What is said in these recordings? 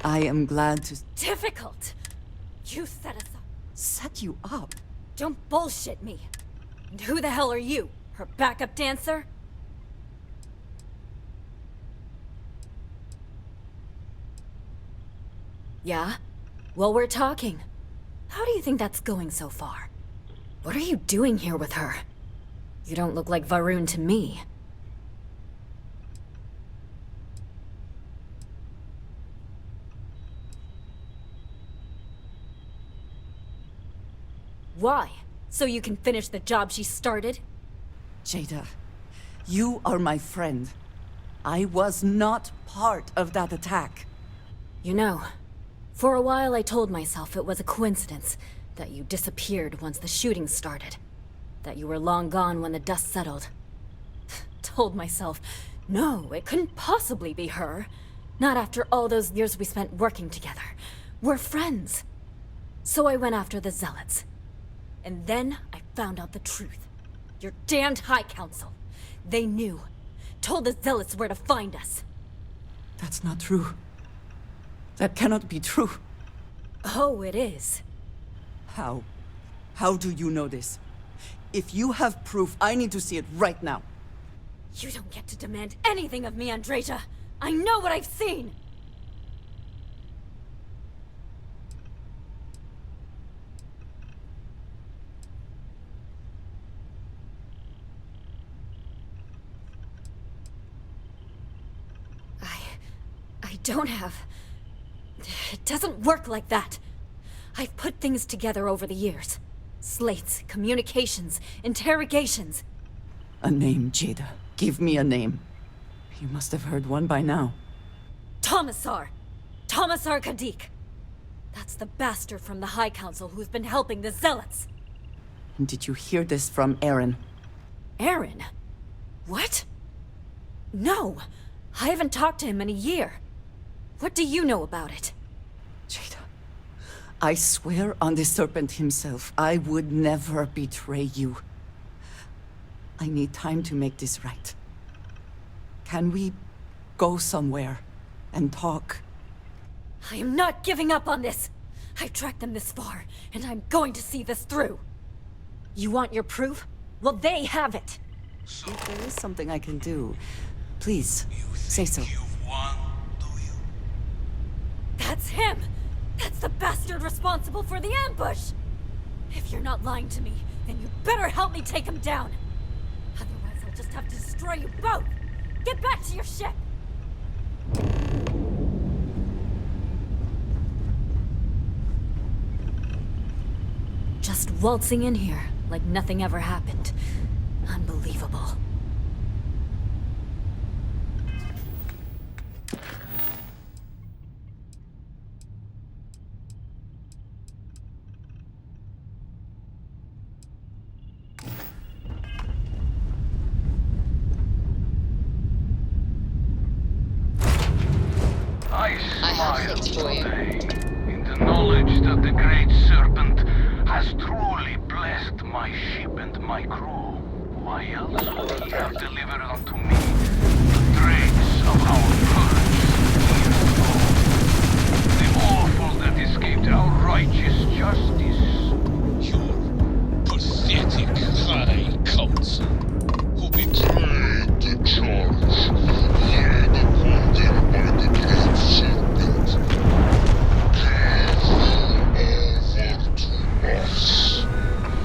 I am glad to Difficult! You set us up. set you up. Don't bullshit me. And who the hell are you? Her backup dancer? Yeah? Well, we're talking. How do you think that's going so far? What are you doing here with her? You don't look like Varun to me. Why? So you can finish the job she started? Jada, you are my friend. I was not part of that attack. You know, for a while I told myself it was a coincidence that you disappeared once the shooting started. That you were long gone when the dust settled. Told myself, no, it couldn't possibly be her. Not after all those years we spent working together. We're friends. So I went after the Zealots. And then I found out the truth. Your damned High Council. They knew. Told the Zealots where to find us. That's not true. That cannot be true. Oh, it is. How? How do you know this? If you have proof, I need to see it right now. You don't get to demand anything of me, Andreja. I know what I've seen! I don't have... It doesn't work like that. I've put things together over the years. Slates, communications, interrogations. A name, Jada. Give me a name. You must have heard one by now. Tomasar! Tomasar Kadik! That's the bastard from the High Council who's been helping the Zealots! And did you hear this from Aaron? Aaron? What? No! I haven't talked to him in a year. What do you know about it? Jada, I swear on the Serpent himself, I would never betray you. I need time to make this right. Can we go somewhere and talk? I am not giving up on this! I've tracked them this far, and I'm going to see this through! You want your proof? Well, they have it! If there is something I can do, please, say so. You've won, do you? That's him! That's the bastard responsible for the ambush! If you're not lying to me, then you better help me take him down! Otherwise, I'll just have to destroy you both! Get back to your ship! Just waltzing in here, like nothing ever happened. Unbelievable. I have things for you. today in the knowledge that the Great Serpent has truly blessed my ship and my crew. Why else would he have delivered unto me the dregs of our purge years ago? The awful that escaped our righteous justice. Your pathetic High Council, who betrayed the charge, led upon them by the Great Serpent, gave them over to us,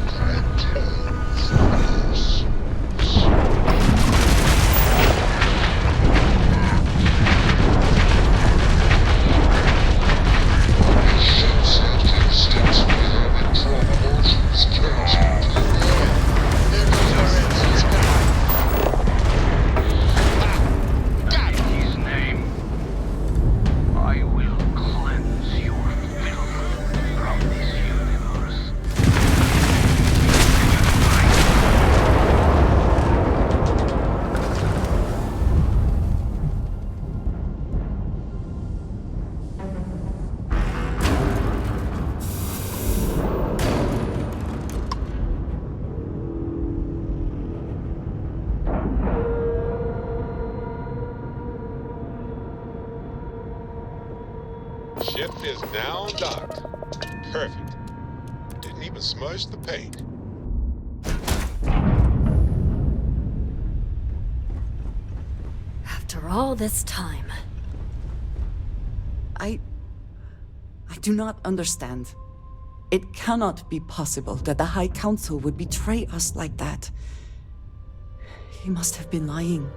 to atone for their sins. Ship is now docked. Perfect. Didn't even smudge the paint. After all this time. I do not understand. It cannot be possible that the High Council would betray us like that. He must have been lying.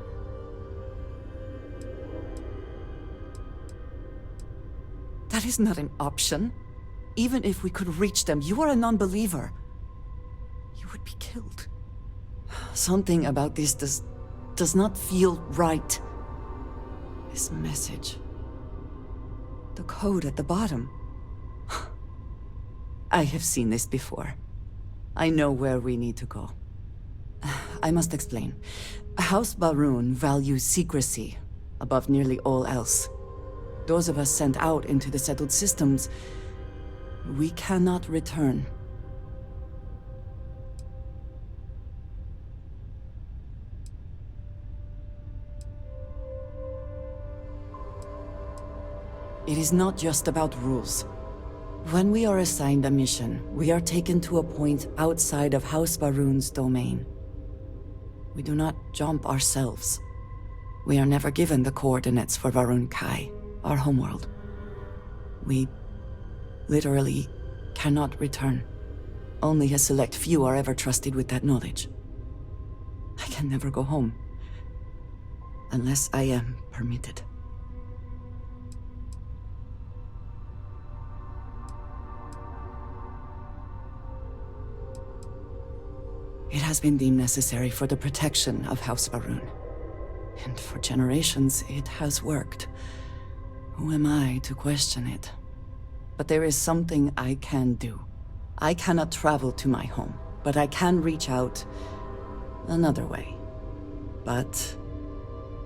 That is not an option. Even if we could reach them, you are a non-believer. You would be killed. Something about this does not feel right. This message. The code at the bottom. I have seen this before. I know where we need to go. I must explain. House Baroon values secrecy above nearly all else. Those of us sent out into the settled systems, we cannot return. It is not just about rules. When we are assigned a mission, we are taken to a point outside of House Baroon's domain. We do not jump ourselves. We are never given the coordinates for Varun Kai, our homeworld. We literally cannot return. Only a select few are ever trusted with that knowledge. I can never go home. Unless I am permitted. It has been deemed necessary for the protection of House Baroon. And for generations, it has worked. Who am I to question it? But there is something I can do. I cannot travel to my home, but I can reach out another way. But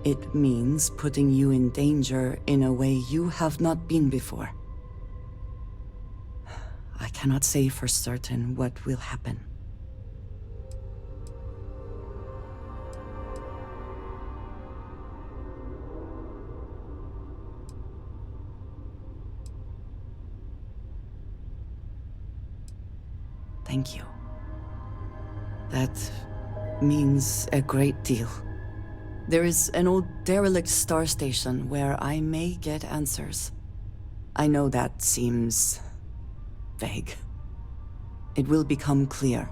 it means putting you in danger in a way you have not been before. I cannot say for certain what will happen. Thank you. That means a great deal. There is an old derelict star station where I may get answers. I know that seems vague. It will become clear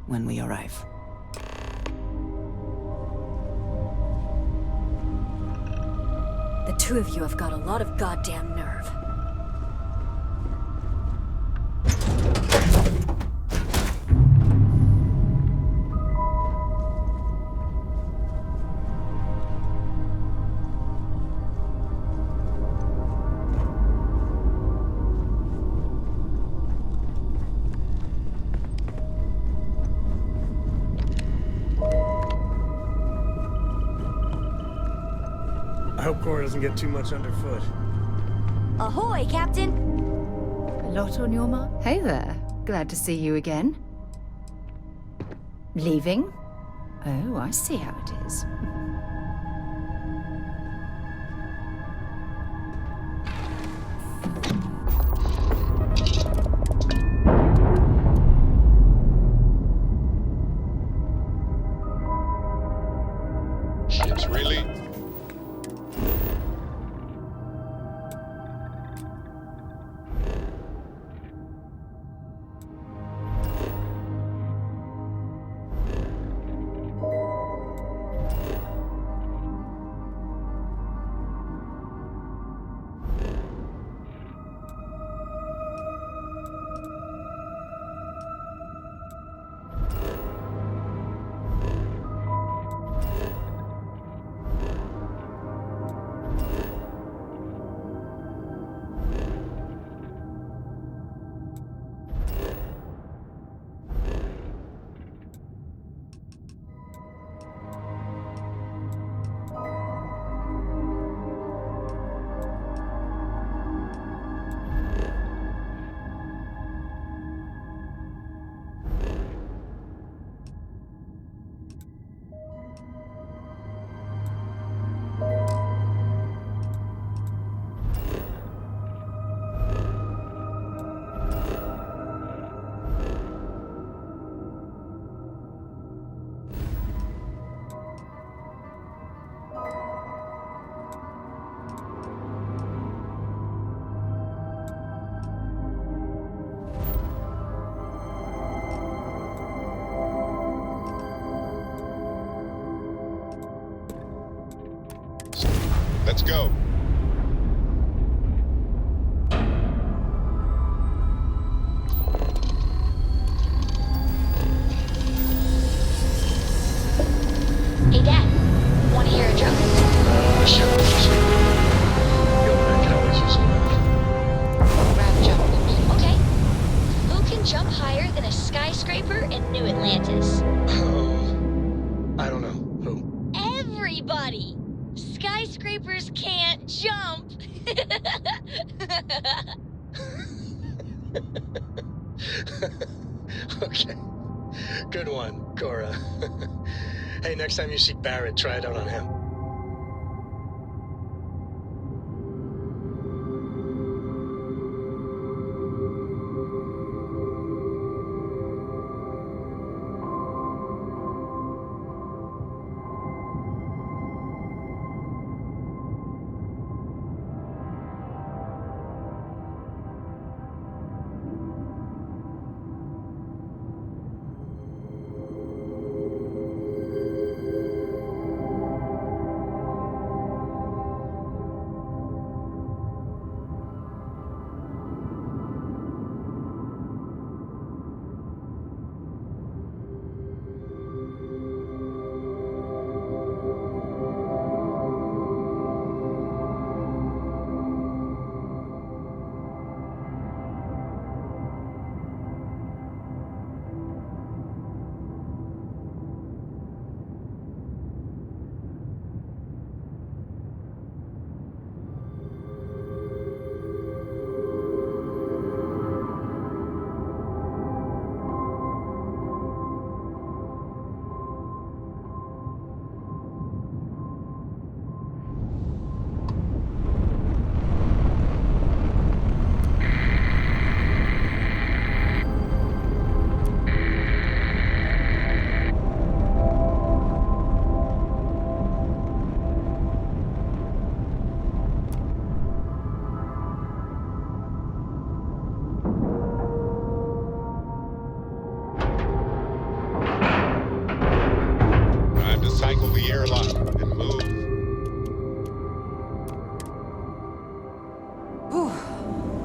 when we arrive. The two of you have got a lot of goddamn nerve. I hope Cora doesn't get too much underfoot. Ahoy, Captain! A lot on your mind? Hey there. Glad to see you again. Leaving? Oh, I see how it is. Shit's really... Let's go. Hey, Dad. Want to hear a joke? Sure. Go back, can always use a laugh. Rap joke. Okay. Who can jump higher than a skyscraper in New Atlantis? I don't know. Who? Everybody! Skyscrapers can't jump! Okay. Good one, Cora. Hey, next time you see Barrett, try it out on him.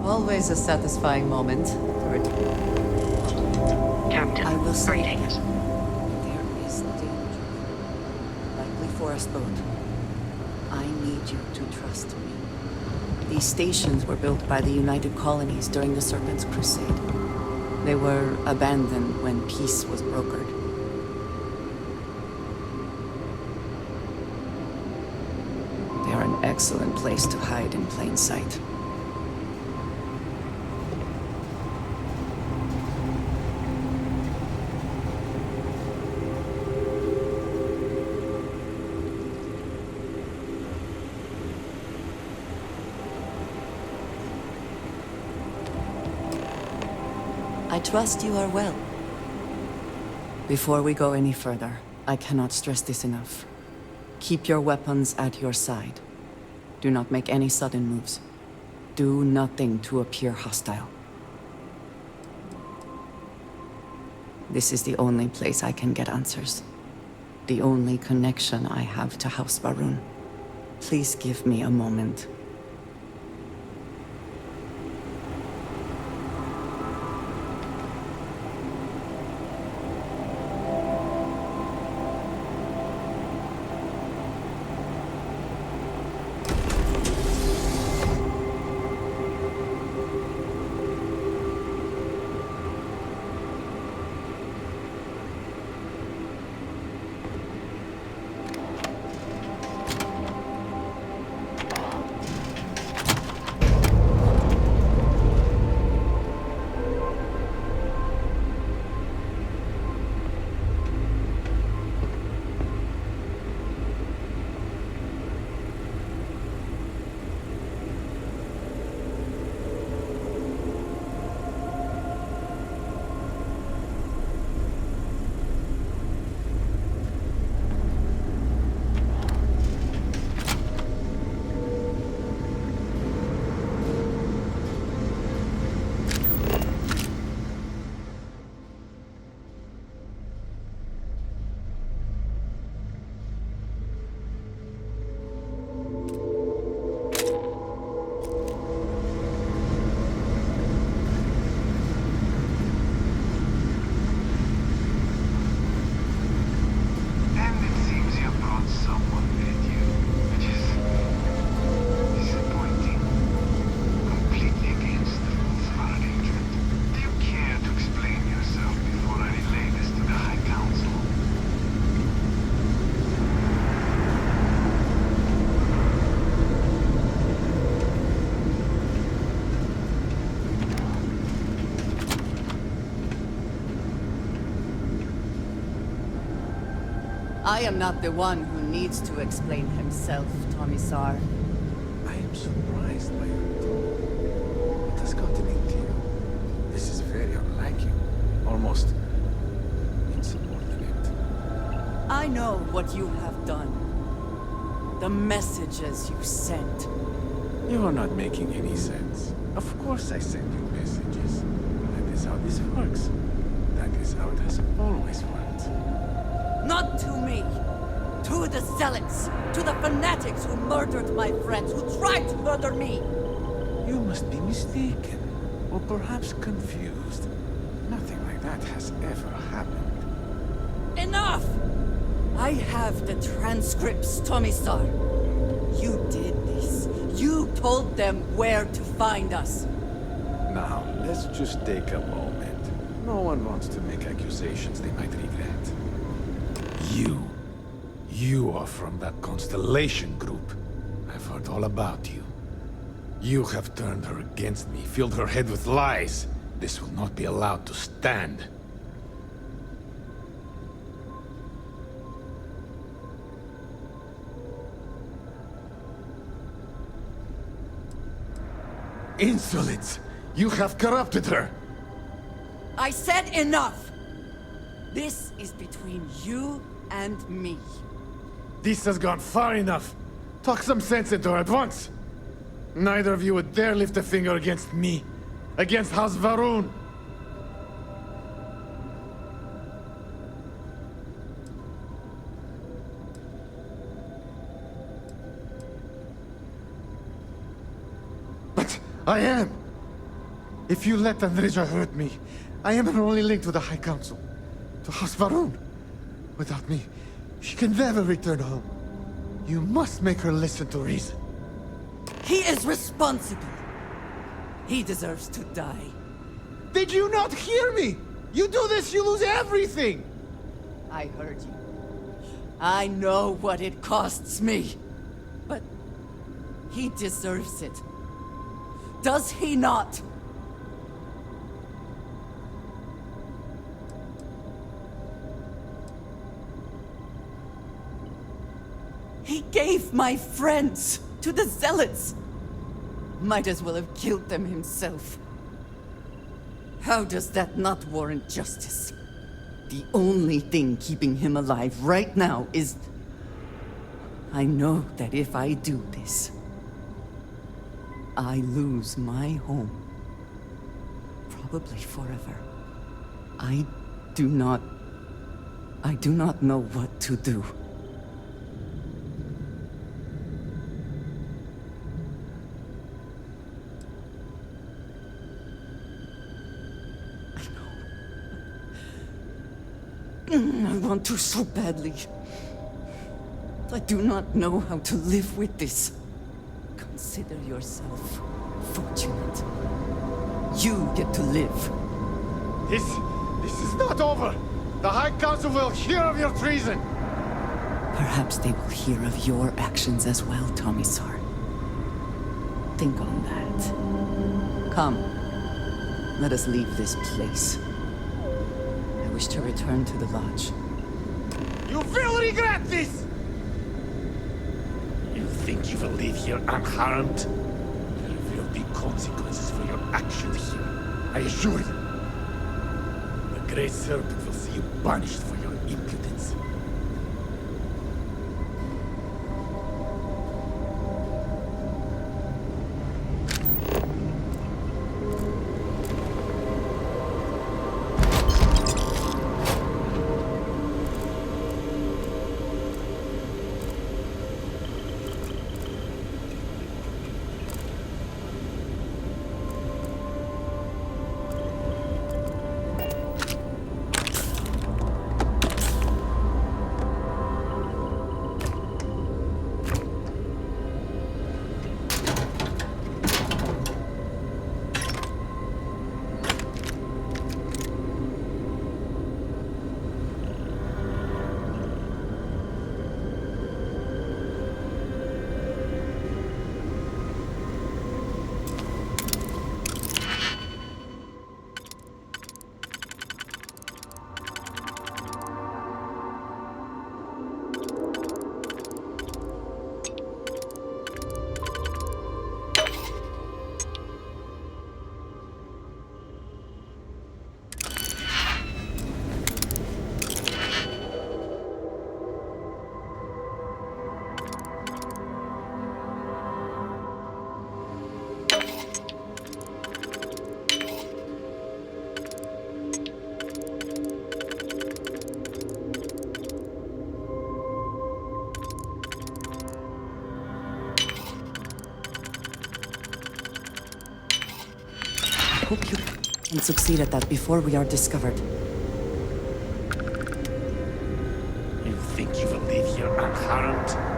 Always a satisfying moment. Captain, I will say, greetings. there is danger. Likely forest boat. I need you to trust me. These stations were built by the United Colonies during the Serpent's Crusade. They were abandoned when peace was brokered. They are an excellent place to hide in plain sight. I trust you are well. Before we go any further, I cannot stress this enough. Keep your weapons at your side. Do not make any sudden moves. Do nothing to appear hostile. This is the only place I can get answers. The only connection I have to House Barun. Please give me a moment. I am not the one who needs to explain himself, Tomisar. I am surprised by your tone. What has gotten into you? This is very unlike you. Almost insubordinate. I know what you have done. The messages you sent. You are not making any sense. Of course I send you messages. That is how this works. That is how it has always worked. Not to me. To the zealots. To the fanatics who murdered my friends, who tried to murder me. You must be mistaken. Or perhaps confused. Nothing like that has ever happened. Enough! I have the transcripts, Tomisar. You did this. You told them where to find us. Now, let's just take a moment. No one wants to make accusations they might regret. You are from that Constellation group. I've heard all about you. You have turned her against me, filled her head with lies. This will not be allowed to stand. Insolence! You have corrupted her! I said enough! This is between you and me. This has gone far enough. Talk some sense into her at once. Neither of you would dare lift a finger against me. Against House Varun. But I am. If you let Andreja hurt me, I am her only link to the High Council. To House Varun. Without me, she can never return home. You must make her listen to reason. He is responsible. He deserves to die. Did you not hear me? You do this, you lose everything! I heard you. I know what it costs me. But he deserves it. Does he not? He gave my friends to the zealots. Might as well have killed them himself. How does that not warrant justice? The only thing keeping him alive right now is... I know that if I do this, I lose my home. Probably forever. I do not know what to do. I want to so badly. I do not know how to live with this. Consider yourself fortunate. You get to live. This is not over! The High Council will hear of your treason! Perhaps they will hear of your actions as well, Tomisar. Think on that. Come. Let us leave this place. I wish to return to the lodge. You will regret this! You think you will leave here unharmed? There will be consequences for your actions here. I assure you. The Great Serpent will see you punished for your impudence. hope you can succeed at that before we are discovered. You think you will leave here unharmed?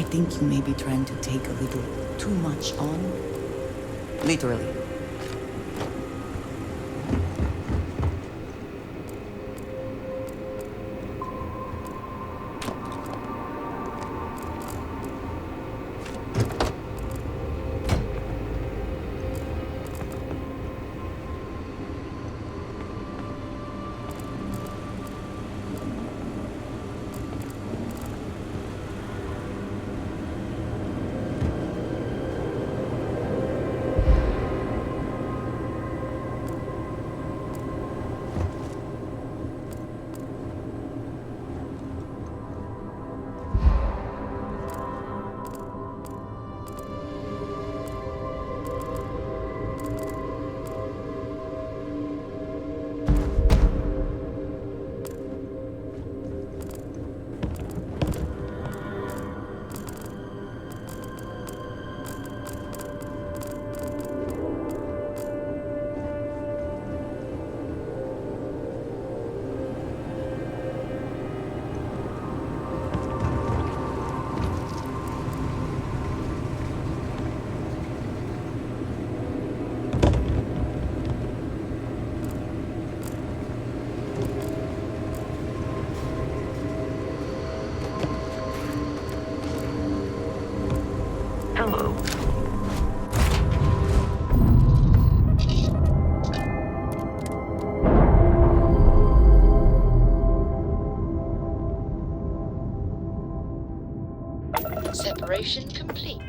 I think you may be trying to take a little too much on. Literally. Hello. Separation complete.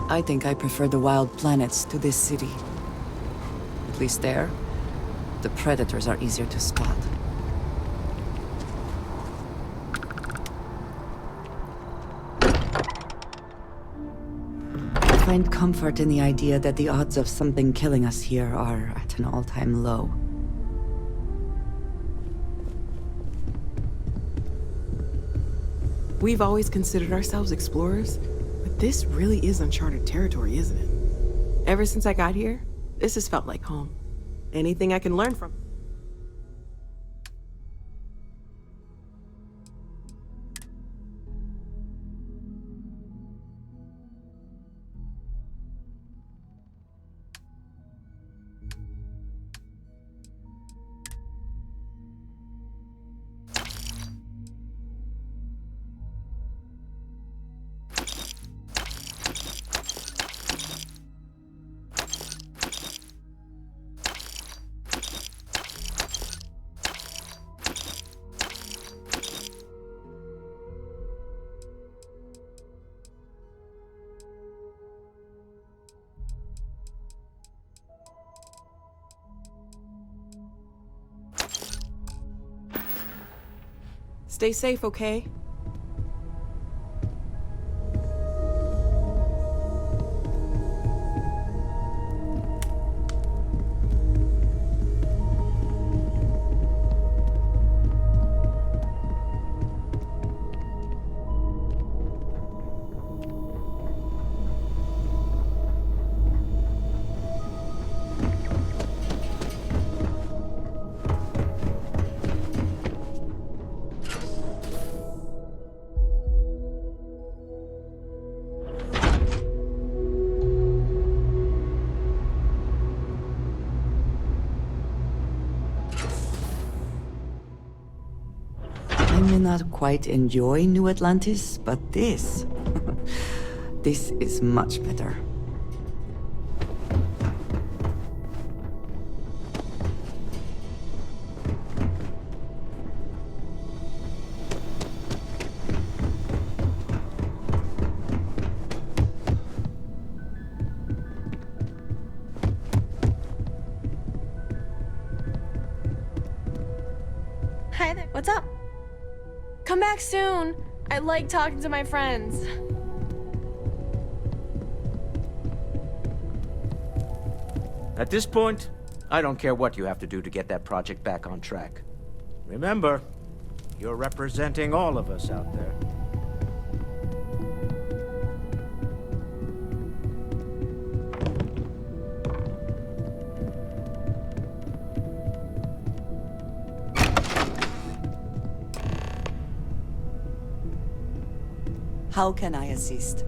I think I prefer the wild planets to this city. At least there, the predators are easier to spot. I find comfort in the idea that the odds of something killing us here are at an all-time low. We've always considered ourselves explorers, but this really is uncharted territory, isn't it? Ever since I got here, this has felt like home. Anything I can learn from. Stay safe, okay? I may not quite enjoy New Atlantis, but this... this is much better. Hi there. What's up? Come back soon. I like talking to my friends. At this point, I don't care what you have to do to get that project back on track. Remember, you're representing all of us out there. How can I assist?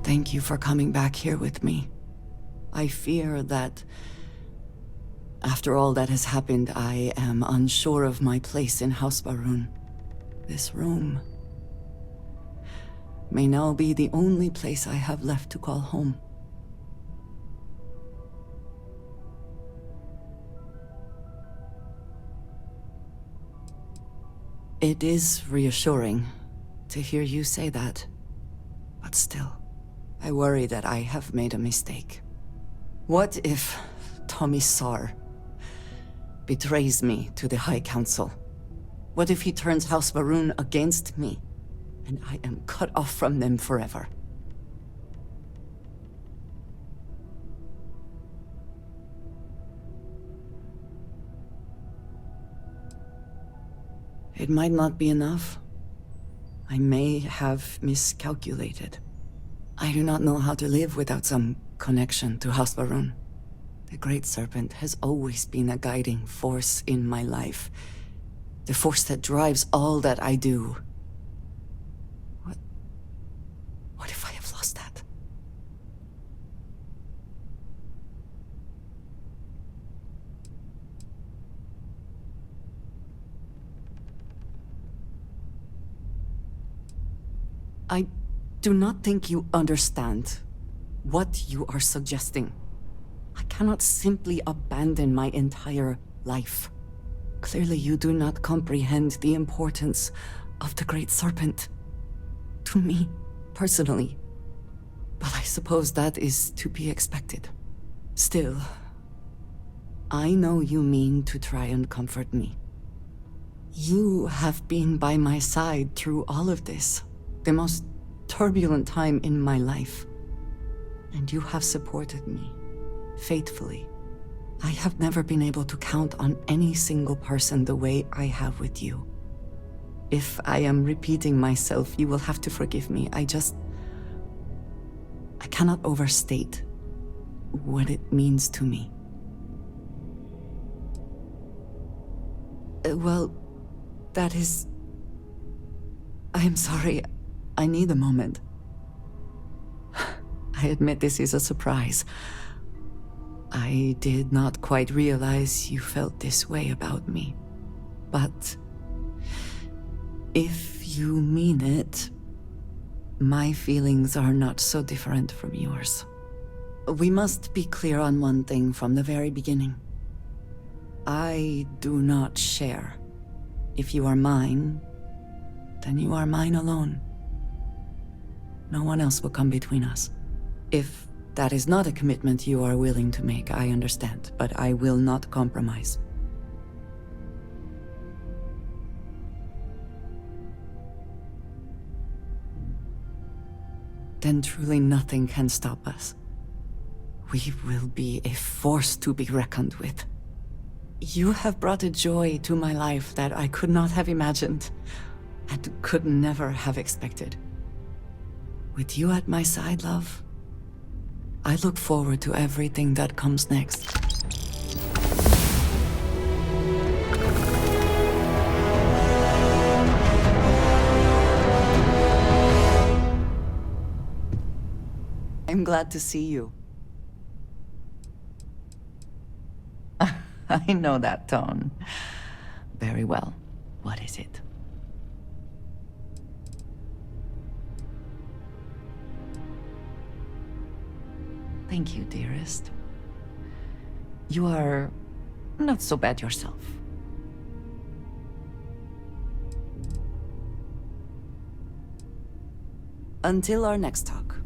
Thank you for coming back here with me. I fear that after all that has happened, I am unsure of my place in House Baroon. This room may now be the only place I have left to call home. It is reassuring to hear you say that, but still, I worry that I have made a mistake. What if Tomisar betrays me to the High Council? What if he turns House Baroon against me, and I am cut off from them forever? It might not be enough. I may have miscalculated. I do not know how to live without some connection to House Baroon. The Great Serpent has always been a guiding force in my life. The force that drives all that I do. What if I have lost that? I do not think you understand what you are suggesting. I cannot simply abandon my entire life. Clearly, you do not comprehend the importance of the Great Serpent. To me, personally. But I suppose that is to be expected. Still, I know you mean to try and comfort me. You have been by my side through all of this, the most turbulent time in my life. And you have supported me, faithfully. I have never been able to count on any single person the way I have with you. If I am repeating myself, you will have to forgive me. I cannot overstate what it means to me. Well, that is... I am sorry. I need a moment. I admit this is a surprise. I did not quite realize you felt this way about me. But if you mean it, my feelings are not so different from yours. We must be clear on one thing from the very beginning. I do not share. If you are mine, then you are mine alone. No one else will come between us. If that is not a commitment you are willing to make, I understand, but I will not compromise. Then truly nothing can stop us. We will be a force to be reckoned with. You have brought a joy to my life that I could not have imagined, and could never have expected. With you at my side, love, I look forward to everything that comes next. I'm glad to see you. I know that tone. Very well. What is it? Thank you, dearest. You are not so bad yourself. Until our next talk.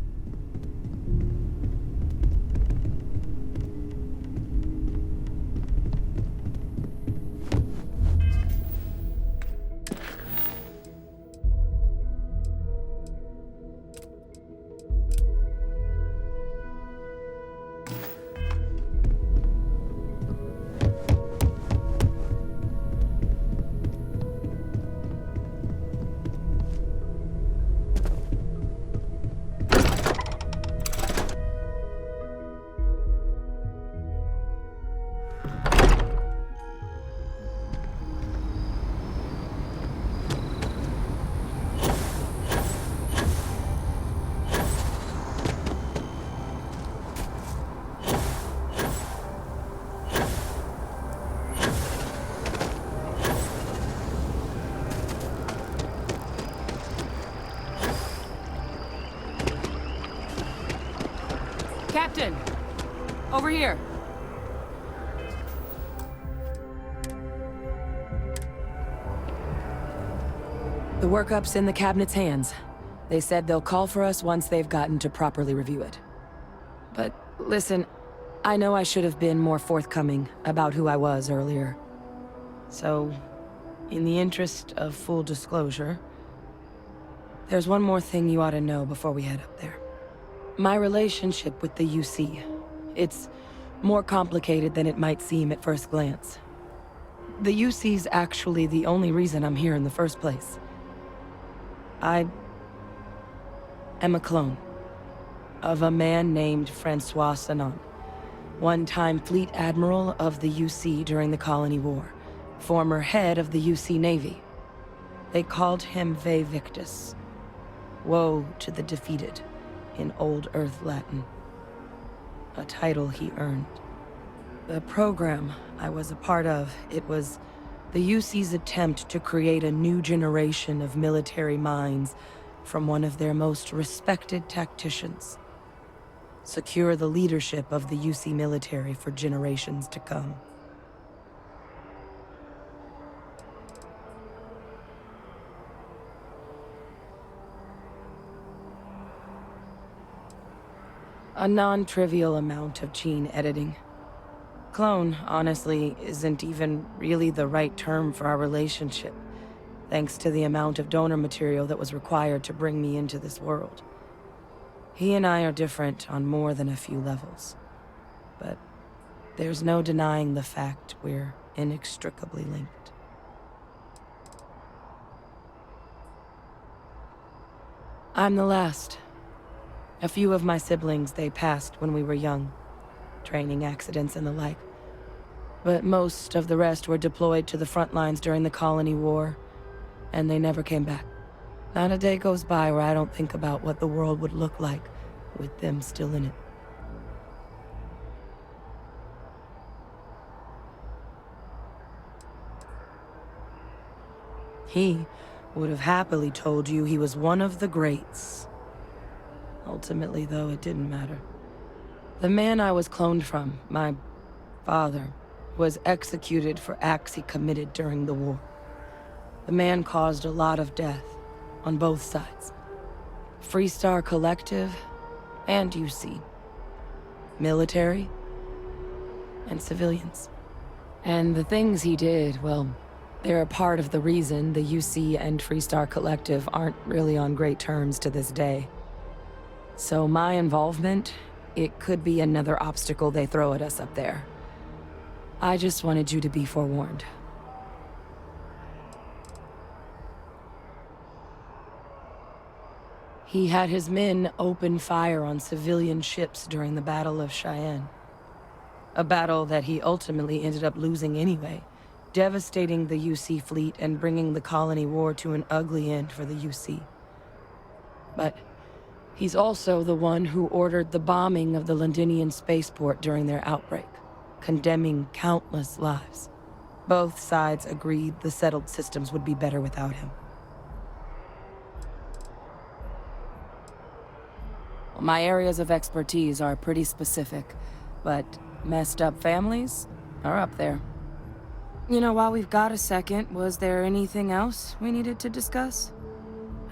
Captain! Over here! The workup's in the cabinet's hands. They said they'll call for us once they've gotten to properly review it. But listen, I know I should have been more forthcoming about who I was earlier. So, in the interest of full disclosure, there's one more thing you ought to know before we head up there. My relationship with the UC. It's more complicated than it might seem at first glance. The UC's actually the only reason I'm here in the first place. I am a clone of a man named Francois Sanon, one-time fleet admiral of the UC during the Colony War, former head of the UC Navy. They called him Ve Victus, woe to the defeated, in Old Earth Latin, a title he earned. The program I was a part of, it was the UC's attempt to create a new generation of military minds from one of their most respected tacticians. Secure the leadership of the UC military for generations to come. A non-trivial amount of gene editing. Clone, honestly, isn't even really the right term for our relationship, thanks to the amount of donor material that was required to bring me into this world. He and I are different on more than a few levels, but there's no denying the fact we're inextricably linked. I'm the last. A few of my siblings, they passed when we were young, training accidents and the like. But most of the rest were deployed to the front lines during the Colony War, and they never came back. Not a day goes by where I don't think about what the world would look like with them still in it. He would have happily told you he was one of the greats. Ultimately, though, it didn't matter. The man I was cloned from, my father, was executed for acts he committed during the war. The man caused a lot of death, on both sides. Freestar Collective, and UC. Military, and civilians. And the things he did, well, they're a part of the reason the UC and Freestar Collective aren't really on great terms to this day. So my involvement, it could be another obstacle they throw at us up there. I just wanted you to be forewarned. He had his men open fire on civilian ships during the Battle of Cheyenne. A battle that he ultimately ended up losing anyway, devastating the UC fleet and bringing the Colony War to an ugly end for the UC. But he's also the one who ordered the bombing of the Londinian spaceport during their outbreak, condemning countless lives. Both sides agreed the settled systems would be better without him. My areas of expertise are pretty specific, but messed up families are up there. You know, while we've got a second, was there anything else we needed to discuss?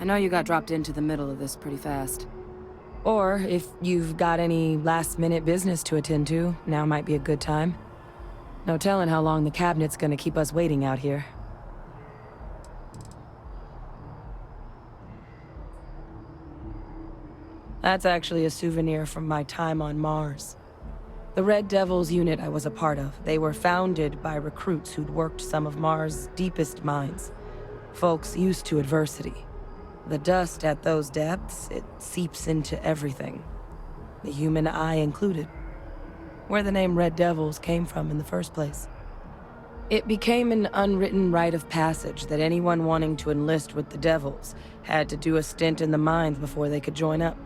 I know you got dropped into the middle of this pretty fast. Or, if you've got any last-minute business to attend to, now might be a good time. No telling how long the cabinet's gonna keep us waiting out here. That's actually a souvenir from my time on Mars. The Red Devils unit I was a part of, they were founded by recruits who'd worked some of Mars' deepest mines. Folks used to adversity. The dust at those depths, it seeps into everything. The human eye included. Where the name Red Devils came from in the first place. It became an unwritten rite of passage that anyone wanting to enlist with the Devils had to do a stint in the mines before they could join up.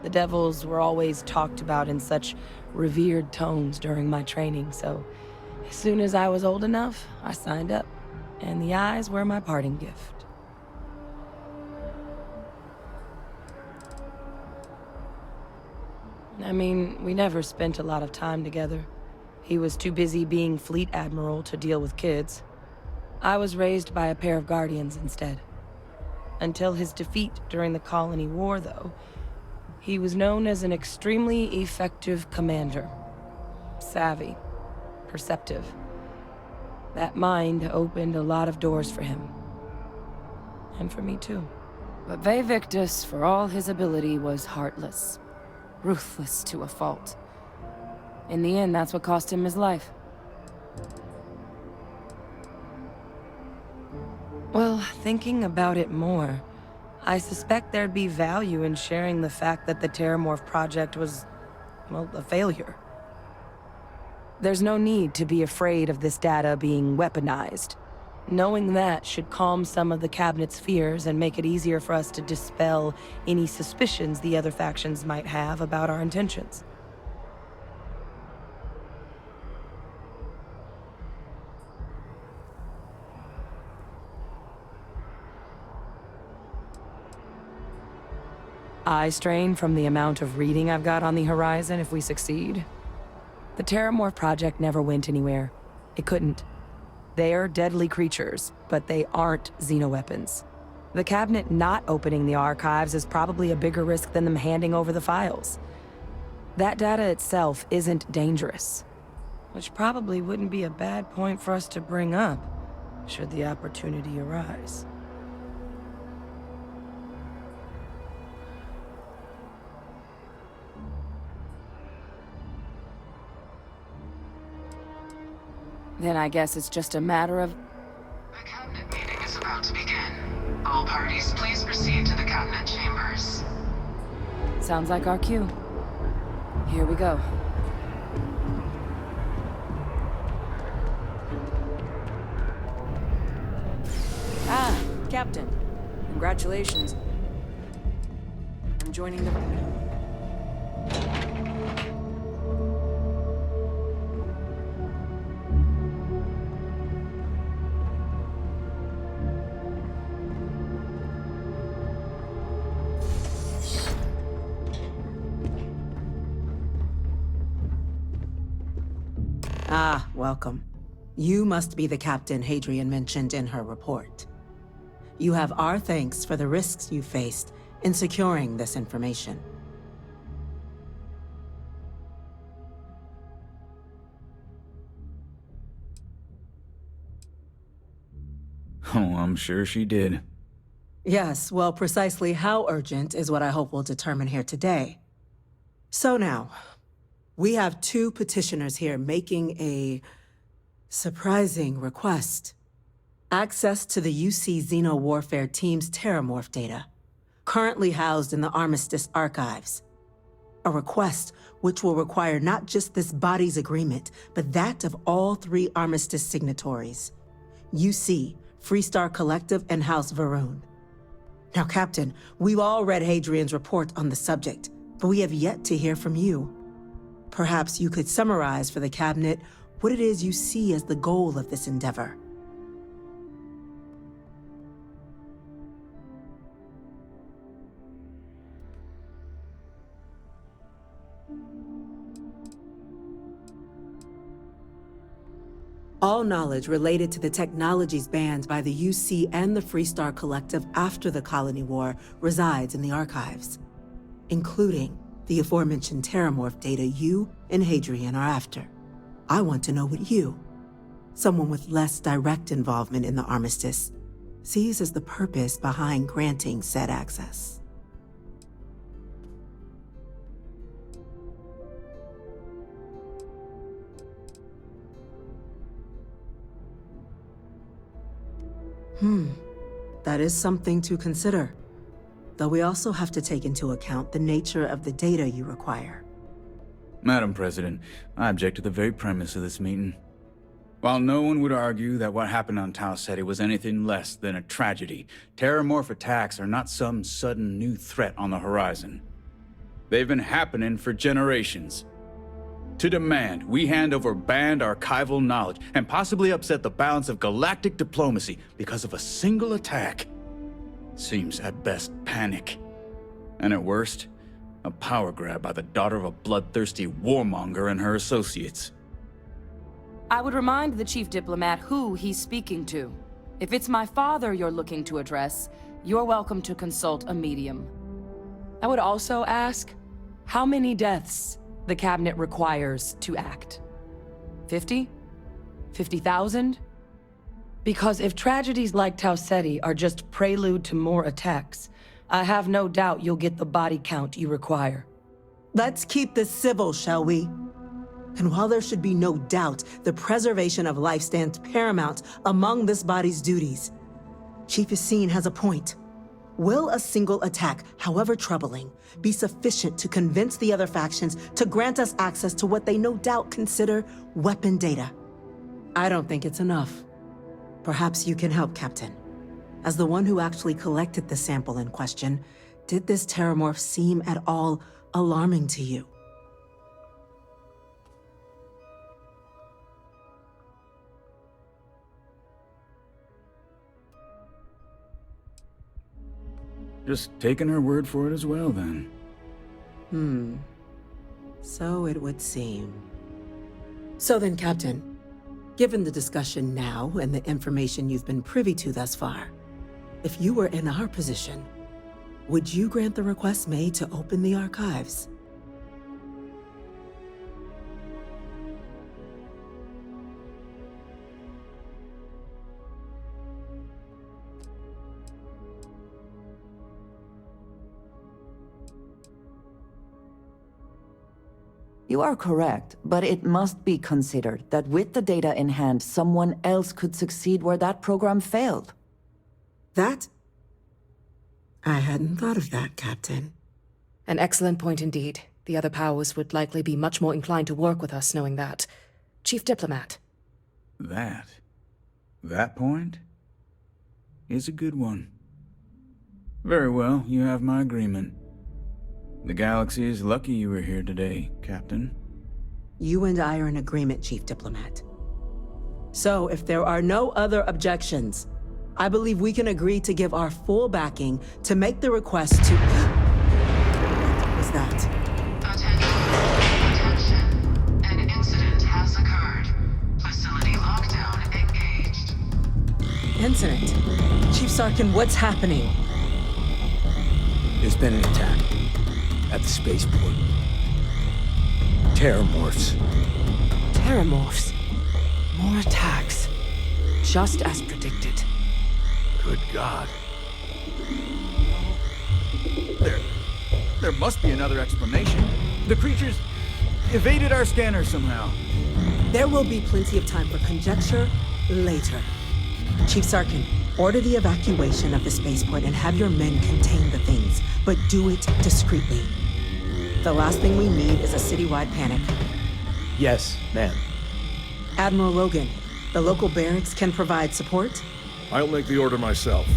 The Devils were always talked about in such revered tones during my training, so as soon as I was old enough, I signed up. And the eyes were my parting gift. I mean, we never spent a lot of time together. He was too busy being Fleet Admiral to deal with kids. I was raised by a pair of Guardians instead. Until his defeat during the Colony War, though, he was known as an extremely effective commander. Savvy. Perceptive. That mind opened a lot of doors for him. And for me, too. But Ve Victus, for all his ability, was heartless. Ruthless to a fault. In the end, that's what cost him his life. Well, thinking about it more, I suspect there'd be value in sharing the fact that the Terramorph project was, well, a failure. There's no need to be afraid of this data being weaponized. Knowing that should calm some of the Cabinet's fears and make it easier for us to dispel any suspicions the other factions might have about our intentions. Eye strain from the amount of reading I've got on the horizon if we succeed. The Terramorph project never went anywhere. It couldn't. They're deadly creatures, but they aren't xenoweapons. The Cabinet not opening the archives is probably a bigger risk than them handing over the files. That data itself isn't dangerous, which probably wouldn't be a bad point for us to bring up, should the opportunity arise. Then I guess it's just a matter of... The Cabinet meeting is about to begin. All parties, please proceed to the Cabinet chambers. Sounds like our cue. Here we go. Ah, Captain. Congratulations. I'm joining the... Ah, welcome. You must be the captain Hadrian mentioned in her report. You have our thanks for the risks you faced in securing this information. Oh, I'm sure she did. Yes, well, precisely how urgent is what I hope we'll determine here today. So now, we have two petitioners here making a surprising request. Access to the UC Xeno Warfare Team's Terramorph data, currently housed in the Armistice archives. A request which will require not just this body's agreement, but that of all three Armistice signatories. UC, Freestar Collective, and House Varun. Now, Captain, we've all read Hadrian's report on the subject, but we have yet to hear from you. Perhaps you could summarize for the Cabinet what it is you see as the goal of this endeavor. All knowledge related to the technologies banned by the UC and the Freestar Collective after the Colony War resides in the archives, including the aforementioned Terramorph data you and Hadrian are after. I want to know what you, someone with less direct involvement in the armistice, sees as the purpose behind granting said access. That is something to consider. Though we also have to take into account the nature of the data you require. Madam President, I object to the very premise of this meeting. While no one would argue that what happened on Tau Ceti was anything less than a tragedy, Terramorph attacks are not some sudden new threat on the horizon. They've been happening for generations. To demand we hand over banned archival knowledge and possibly upset the balance of galactic diplomacy because of a single attack seems at best panic, and at worst, a power grab by the daughter of a bloodthirsty warmonger and her associates. I would remind the chief diplomat who he's speaking to. If it's my father you're looking to address, you're welcome to consult a medium. I would also ask, how many deaths the cabinet requires to act? 50? 50,000? Because if tragedies like Tau Ceti are just prelude to more attacks, I have no doubt you'll get the body count you require. Let's keep this civil, shall we? And while there should be no doubt the preservation of life stands paramount among this body's duties, Chief Yassine has a point. Will a single attack, however troubling, be sufficient to convince the other factions to grant us access to what they no doubt consider weapon data? I don't think it's enough. Perhaps you can help, Captain. As the one who actually collected the sample in question, did this Terramorph seem at all alarming to you? Just taking her word for it as well, then. So it would seem. So then, Captain, given the discussion now and the information you've been privy to thus far, if you were in our position, would you grant the request made to open the archives? You are correct, but it must be considered that with the data in hand, someone else could succeed where that program failed. That? I hadn't thought of that, Captain. An excellent point indeed. The other powers would likely be much more inclined to work with us knowing that. Chief Diplomat. That point is a good one. Very well, you have my agreement. The galaxy is lucky you were here today, Captain. You and I are in agreement, Chief Diplomat. So, if there are no other objections, I believe we can agree to give our full backing to make the request to... What was that? Attention. An incident has occurred. Facility lockdown engaged. Incident? Chief Sarkin, what's happening? There's been an attack at the spaceport. Terramorphs. Terramorphs. More attacks. Just as predicted. Good God. There must be another explanation. The creatures evaded our scanner somehow. There will be plenty of time for conjecture later. Chief Sarkin, order the evacuation of the spaceport and have your men contain the things, but do it discreetly. The last thing we need is a citywide panic. Yes, ma'am. Admiral Logan, the local barracks can provide support? I'll make the order myself.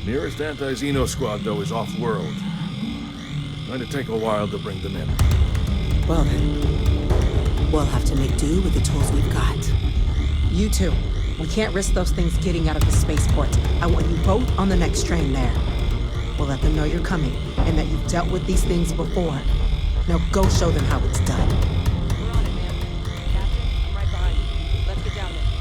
Nearest anti-Xeno squad, though, is off-world. Going to take a while to bring them in. Well then, we'll have to make do with the tools we've got. You two, we can't risk those things getting out of the spaceport. I want you both on the next train there. We'll let them know you're coming, and that you've dealt with these things before. Now go show them how it's done. We're on it, ma'am. Captain, I'm right behind you. Let's get down there.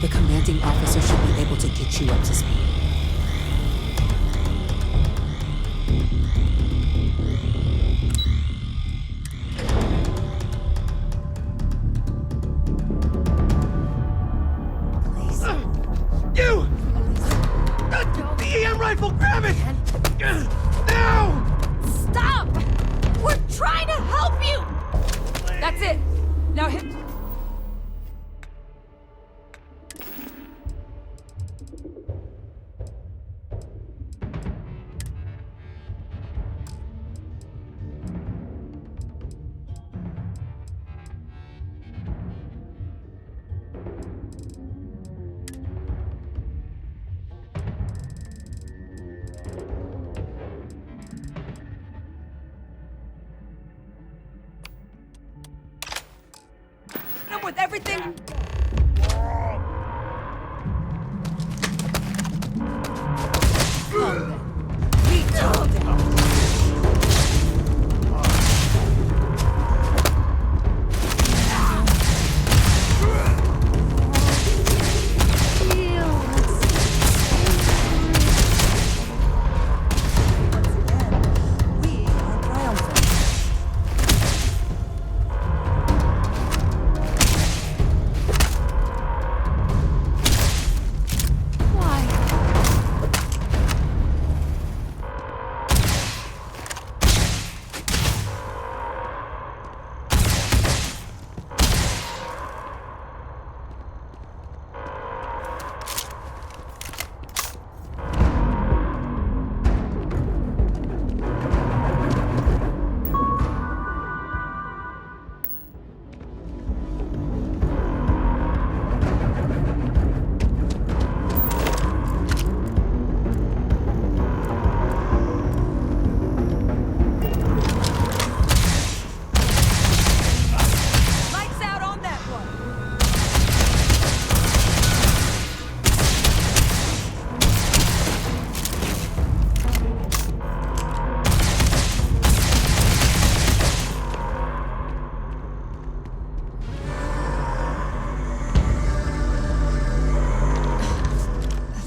The commanding officer should be able to get you up to speed. You! The EM rifle, grab it! Now! Stop! We're trying to help you! That's it! Now hit... with everything. We told him.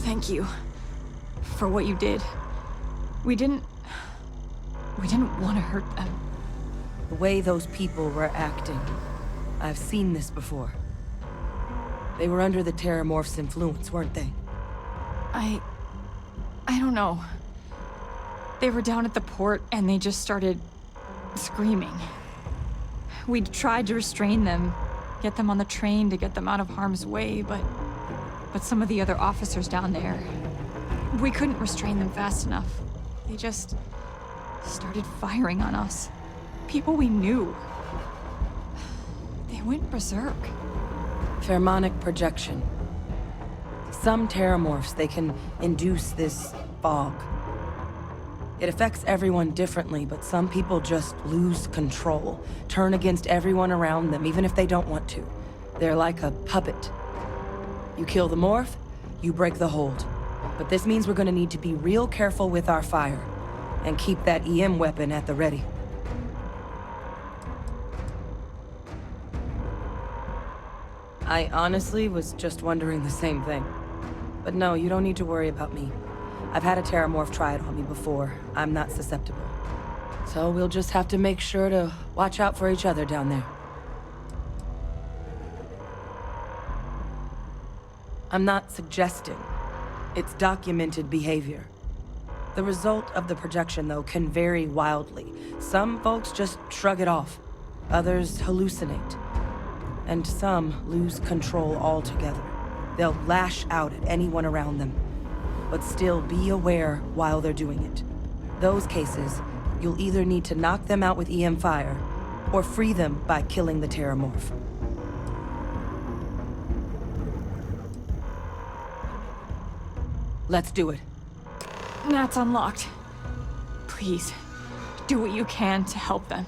Thank you for what you did. We didn't want to hurt them. The way those people were acting, I've seen this before. They were under the Terramorph's influence, weren't they? I don't know. They were down at the port and they just started screaming. We tried to restrain them, get them on the train to get them out of harm's way, but some of the other officers down there, we couldn't restrain them fast enough. They just started firing on us. People we knew. They went berserk. Pheromonic projection. Some Terramorphs, they can induce this fog. It affects everyone differently, but some people just lose control, turn against everyone around them, even if they don't want to. They're like a puppet. You kill the morph, you break the hold. But this means we're gonna need to be real careful with our fire, and keep that EM weapon at the ready. I honestly was just wondering the same thing. But no, you don't need to worry about me. I've had a Terramorph try it on me before. I'm not susceptible. So we'll just have to make sure to watch out for each other down there. I'm not suggesting. It's documented behavior. The result of the projection, though, can vary wildly. Some folks just shrug it off. Others hallucinate. And some lose control altogether. They'll lash out at anyone around them, but still be aware while they're doing it. Those cases, you'll either need to knock them out with EM fire, or free them by killing the Terramorph. Let's do it. That's unlocked. Please, do what you can to help them.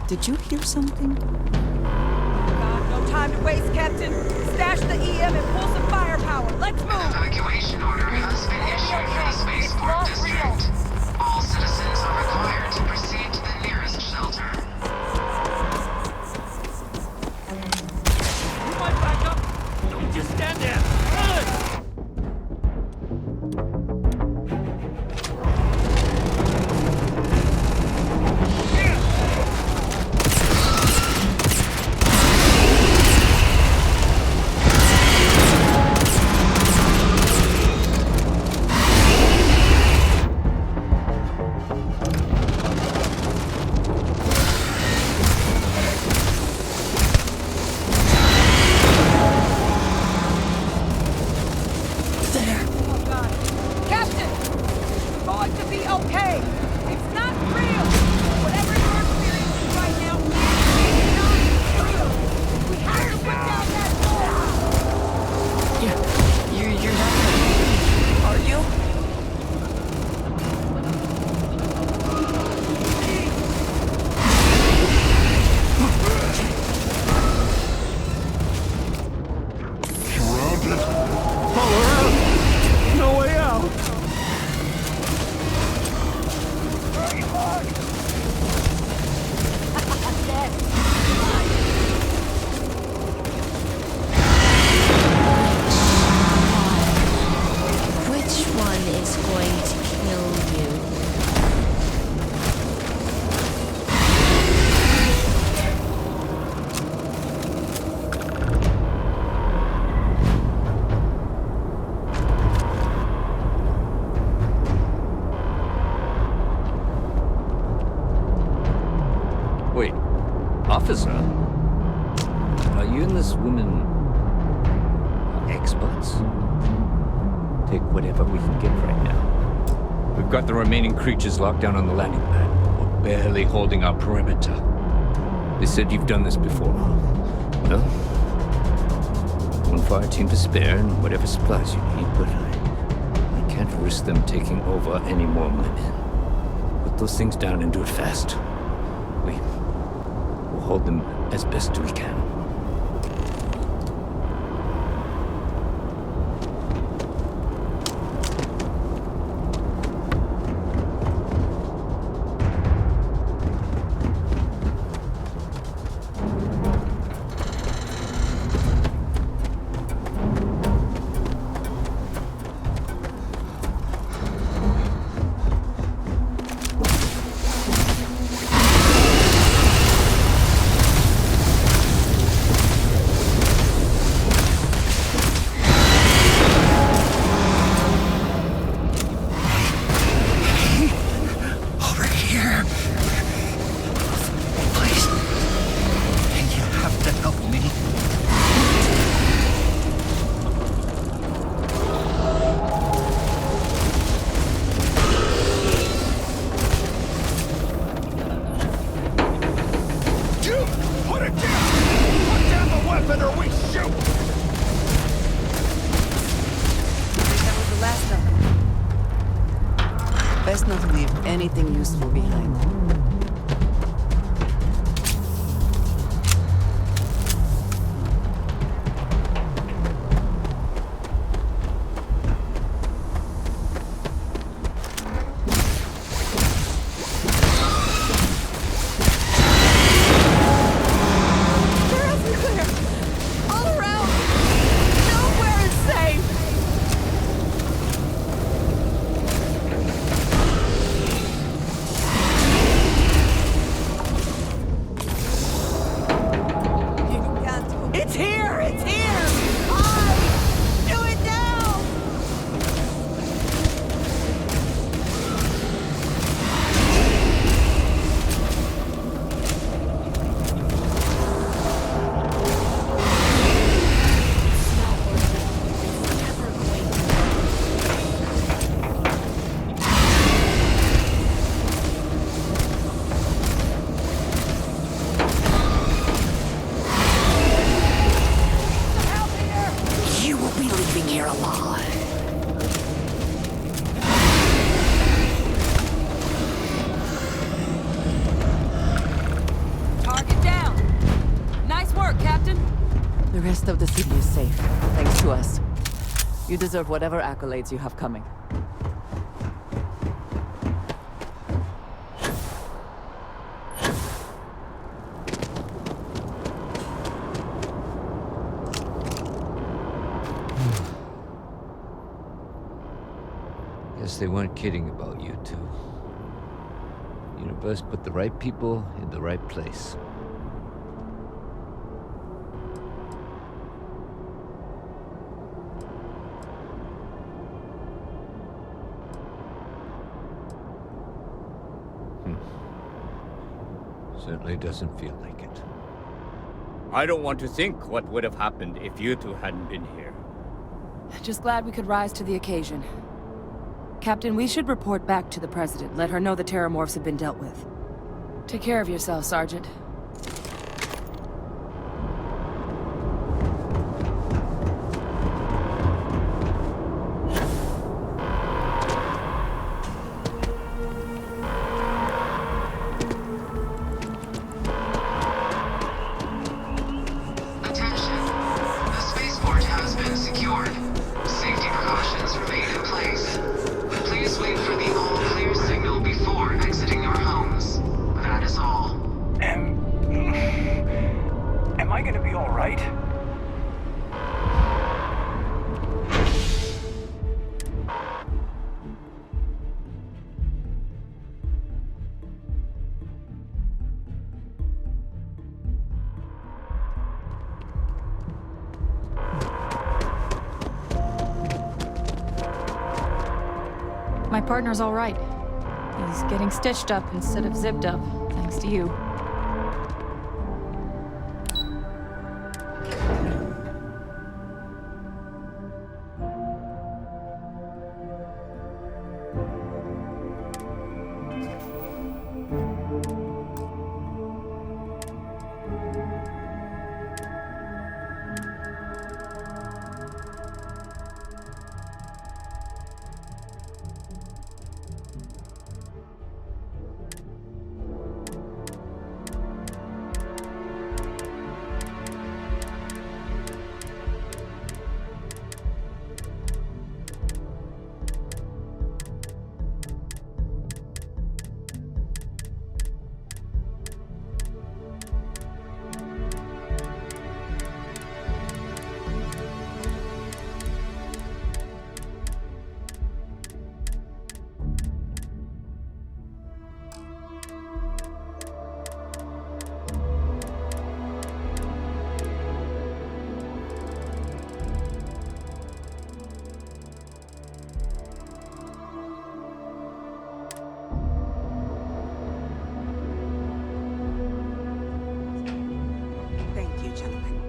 Did you hear something? God, no time to waste, Captain. Stash the EM and pull some firepower. Let's move! An evacuation order has been issued for the spaceport district. All citizens are required to proceed to the nearest shelter. You might back up. Don't just stand there. Run! Wait, officer? Are you and this woman experts? Take whatever we can get right now. We've got the remaining creatures locked down on the landing pad. We're barely holding our perimeter. They said you've done this before. Well, one fire team to spare and whatever supplies you need, but I can't risk them taking over any more of my men. Put those things down and do it fast. We'll hold them as best we can. Best not to leave anything useful behind. The rest of the city is safe, thanks to us. You deserve whatever accolades you have coming. Guess they weren't kidding about you two. Universe put the right people in the right place. Certainly doesn't feel like it. I don't want to think what would have happened if you two hadn't been here. Just glad we could rise to the occasion. Captain, we should report back to the President. Let her know the Terramorphs have been dealt with. Take care of yourself, Sergeant. Attention. The spaceport has been secured. Safety precautions remain in place. Please wait for the all-clear signal before exiting your homes. That is all. Am I gonna be alright? My partner's all right. He's getting stitched up instead of zipped up, thanks to you. Thank you, gentlemen.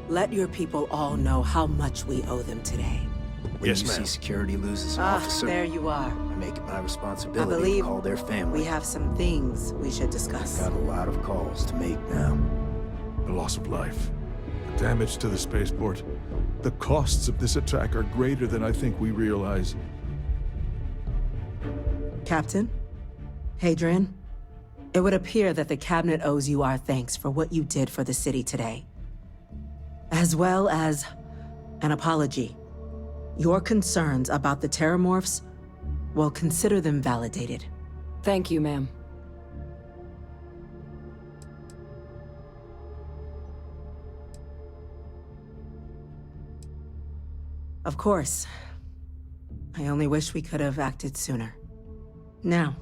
Let your people all know how much we owe them today. When you see security loses an officer, there you are. I make it my I responsibility to believe call their family. we have some things we should discuss. Got a lot of calls to make now. The loss of life, the damage to the spaceport. The costs of this attack are greater than I think we realize. Captain, Hadrian, it would appear that the Cabinet owes you our thanks for what you did for the city today, as well as an apology. Your concerns about the Terramorphs, well, consider them validated. Thank you, ma'am. Of course. I only wish we could have acted sooner. Now,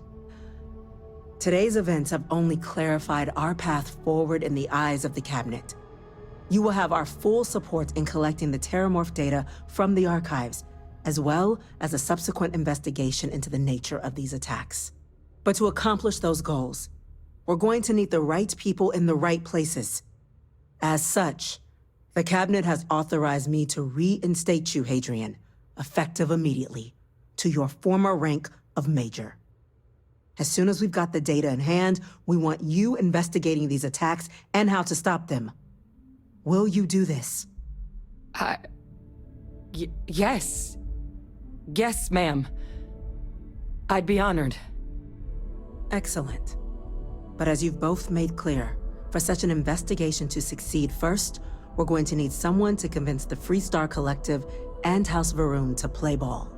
today's events have only clarified our path forward in the eyes of the Cabinet. You will have our full support in collecting the Terramorph data from the archives, as well as a subsequent investigation into the nature of these attacks. But to accomplish those goals, we're going to need the right people in the right places. As such, the Cabinet has authorized me to reinstate you, Hadrian, effective immediately, to your former rank of Major. As soon as we've got the data in hand, we want you investigating these attacks and how to stop them. Will you do this? Yes. Yes, ma'am. I'd be honored. Excellent. But as you've both made clear, for such an investigation to succeed first, we're going to need someone to convince the Freestar Collective and House Varun to play ball.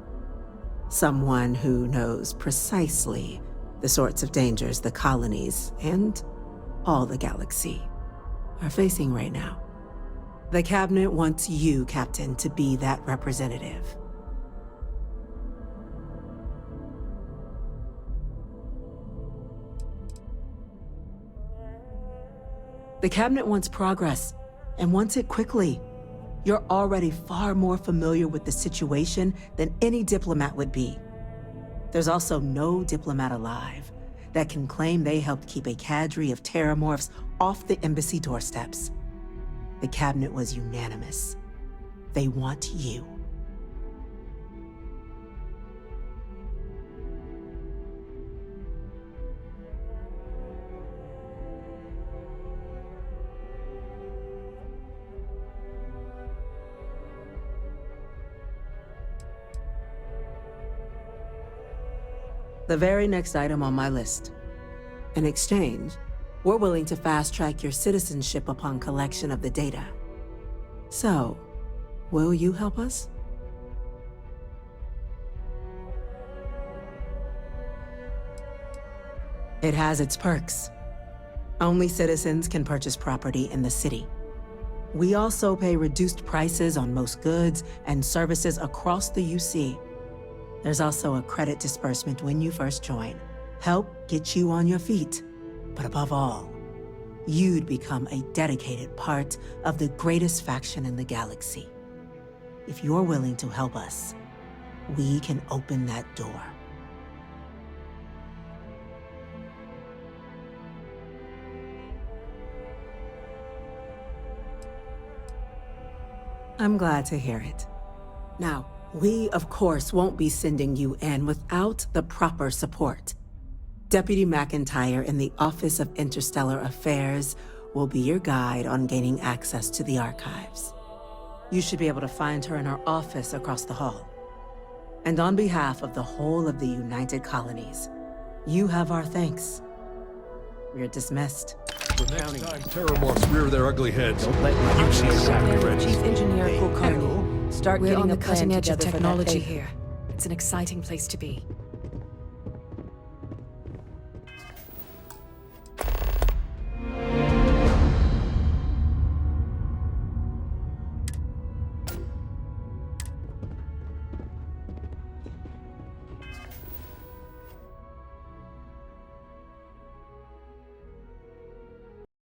Someone who knows precisely the sorts of dangers the colonies and all the galaxy are facing right now. The Cabinet wants you, Captain, to be that representative. The Cabinet wants progress, and wants it quickly. You're already far more familiar with the situation than any diplomat would be. There's also no diplomat alive that can claim they helped keep a cadre of terramorphs off the embassy doorsteps. The Cabinet was unanimous. They want you. The very next item on my list. In exchange, we're willing to fast-track your citizenship upon collection of the data. So, will you help us? It has its perks. Only citizens can purchase property in the city. We also pay reduced prices on most goods and services across the UC. There's also a credit disbursement when you first join. Help get you on your feet. But above all, you'd become a dedicated part of the greatest faction in the galaxy. If you're willing to help us, we can open that door. I'm glad to hear it. Now, we, of course, won't be sending you in without the proper support. Deputy McIntyre in the Office of Interstellar Affairs will be your guide on gaining access to the archives. You should be able to find her in her office across the hall. And on behalf of the whole of the United Colonies, you have our thanks. You're dismissed. The next time terramorphs rear their ugly heads, Don't let my Chief Engineer Kulkarni. Start We're getting on a the plan cutting edge of together for that technology data. here. It's an exciting place to be.